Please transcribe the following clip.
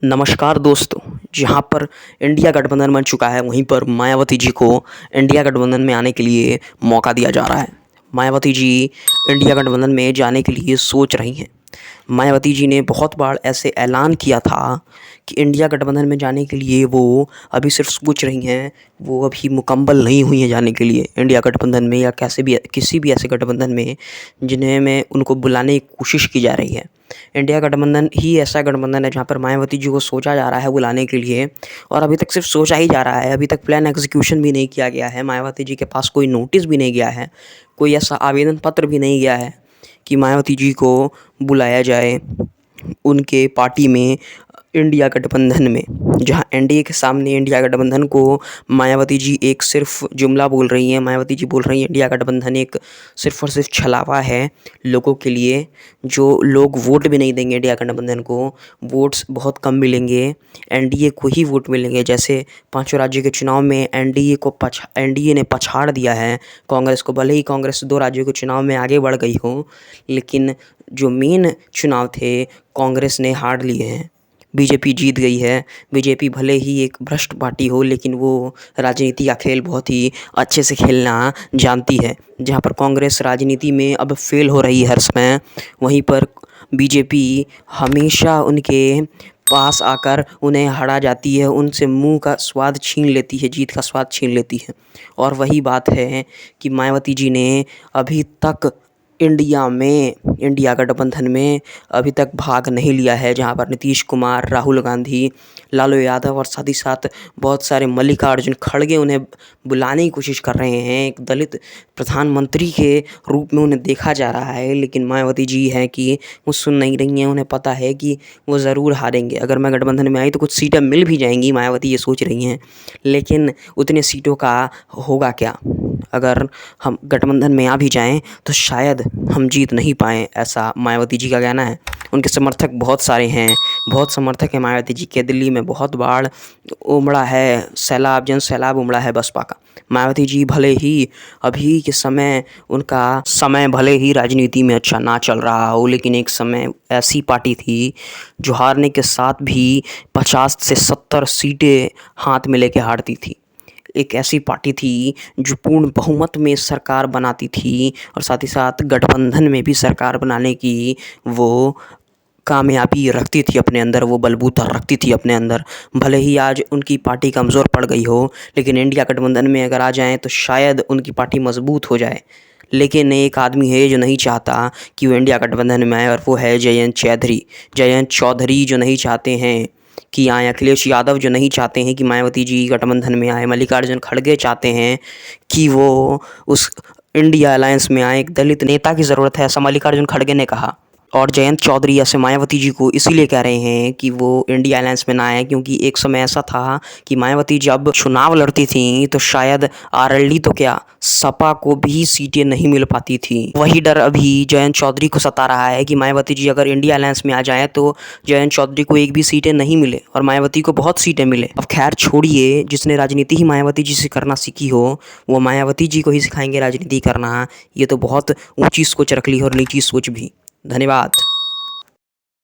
नमस्कार दोस्तों। जहाँ पर इंडिया गठबंधन बन चुका है वहीं पर मायावती जी को इंडिया गठबंधन में आने के लिए मौका दिया जा रहा है। मायावती जी इंडिया गठबंधन में जाने के लिए सोच रही हैं। मायावती जी ने बहुत बार ऐसे ऐलान किया था कि इंडिया गठबंधन में जाने के लिए वो अभी सिर्फ सोच रही हैं, वो अभी मुकम्मल नहीं हुई हैं जाने के लिए इंडिया गठबंधन में या कैसे भी किसी भी ऐसे गठबंधन में जिन्हें में उनको बुलाने की कोशिश की जा रही है। इंडिया गठबंधन ही ऐसा गठबंधन है जहाँ पर मायावती जी को सोचा जा रहा है बुलाने के लिए, और अभी तक सिर्फ सोचा ही जा रहा है। अभी तक प्लान एग्जीक्यूशन भी नहीं किया गया है। मायावती जी के पास कोई नोटिस भी नहीं गया है, कोई ऐसा आवेदन पत्र भी नहीं गया है कि मायावती जी को बुलाया जाए उनके पार्टी में इंडिया गठबंधन में। जहां एनडीए के सामने इंडिया गठबंधन को मायावती जी एक सिर्फ जुमला बोल रही हैं। मायावती जी बोल रही हैं इंडिया गठबंधन एक सिर्फ और सिर्फ छलावा है लोगों के लिए। जो लोग वोट भी नहीं देंगे इंडिया गठबंधन को, वोट्स बहुत कम मिलेंगे, एनडीए को ही वोट मिलेंगे। जैसे पांचों राज्यों के चुनाव में एनडीए ने पछाड़ दिया है कांग्रेस को। भले ही कांग्रेस 2 राज्यों के चुनाव में आगे बढ़ गई हो, लेकिन जो मेन चुनाव थे कांग्रेस ने हार लिए हैं। बीजेपी जीत गई है। बीजेपी भले ही एक भ्रष्ट पार्टी हो, लेकिन वो राजनीति का खेल बहुत ही अच्छे से खेलना जानती है। जहाँ पर कांग्रेस राजनीति में अब फेल हो रही है हर समय, वहीं पर बीजेपी हमेशा उनके पास आकर उन्हें हरा जाती है, उनसे मुंह का स्वाद छीन लेती है, जीत का स्वाद छीन लेती है। और वही बात है कि मायावती जी ने अभी तक इंडिया गठबंधन में अभी तक भाग नहीं लिया है। जहां पर नीतीश कुमार, राहुल गांधी, लालू यादव और साथ ही साथ बहुत सारे मल्लिकार्जुन खड़गे उन्हें बुलाने की कोशिश कर रहे हैं। एक दलित प्रधानमंत्री के रूप में उन्हें देखा जा रहा है, लेकिन मायावती जी हैं कि वो सुन नहीं रही हैं। उन्हें पता है कि वो ज़रूर हारेंगे। अगर मैं गठबंधन में आई तो कुछ सीटें मिल भी जाएंगी, मायावती ये सोच रही हैं, लेकिन उतने सीटों का होगा क्या। अगर हम गठबंधन में आ भी जाएं तो शायद हम जीत नहीं पाएँ, ऐसा मायावती जी का कहना है। उनके समर्थक बहुत सारे हैं, बहुत समर्थक हैं मायावती जी के। दिल्ली में बहुत बाढ़ उमड़ा है, जन सैलाब उमड़ा है बसपा का। मायावती जी भले ही अभी के समय उनका समय भले ही राजनीति में अच्छा ना चल रहा हो, लेकिन एक समय ऐसी पार्टी थी जो हारने के साथ भी 50 से 70 सीटें हाथ में लेके हारती थी। एक ऐसी पार्टी थी जो पूर्ण बहुमत में सरकार बनाती थी, और साथ ही साथ गठबंधन में भी सरकार बनाने की वो कामयाबी रखती थी अपने अंदर, वो बलबूता रखती थी अपने अंदर। भले ही आज उनकी पार्टी कमज़ोर पड़ गई हो, लेकिन इंडिया गठबंधन में अगर आ जाएं तो शायद उनकी पार्टी मजबूत हो जाए। लेकिन एक आदमी है जो नहीं चाहता कि वो इंडिया गठबंधन में आए, और वो है जयंत चौधरी जो नहीं चाहते हैं कि आए। अखिलेश यादव जो नहीं चाहते हैं कि मायावती जी गठबंधन में आए। मल्लिकार्जुन खड़गे चाहते हैं कि वो उस इंडिया अलायंस में आए। एक दलित नेता की ज़रूरत है, ऐसा मल्लिकार्जुन खड़गे ने कहा। और जयंत चौधरी ऐसे मायावती जी को इसीलिए कह रहे हैं कि वो इंडिया अलायंस में ना आए, क्योंकि एक समय ऐसा था कि मायावती जब चुनाव लड़ती थी तो शायद आरएलडी तो क्या, सपा को भी सीटें नहीं मिल पाती थी। वही डर अभी जयंत चौधरी को सता रहा है कि मायावती जी अगर इंडिया अलायंस में आ जाएं तो जयंत चौधरी को एक भी सीटें नहीं मिले और मायावती को बहुत सीटें मिले। अब खैर छोड़िए, जिसने राजनीति ही मायावती जी से करना सीखी हो वो मायावती जी को ही सिखाएंगे राजनीति करना। ये तो बहुत ऊंची सोच रख ली और नीची सोच भी। धन्यवाद।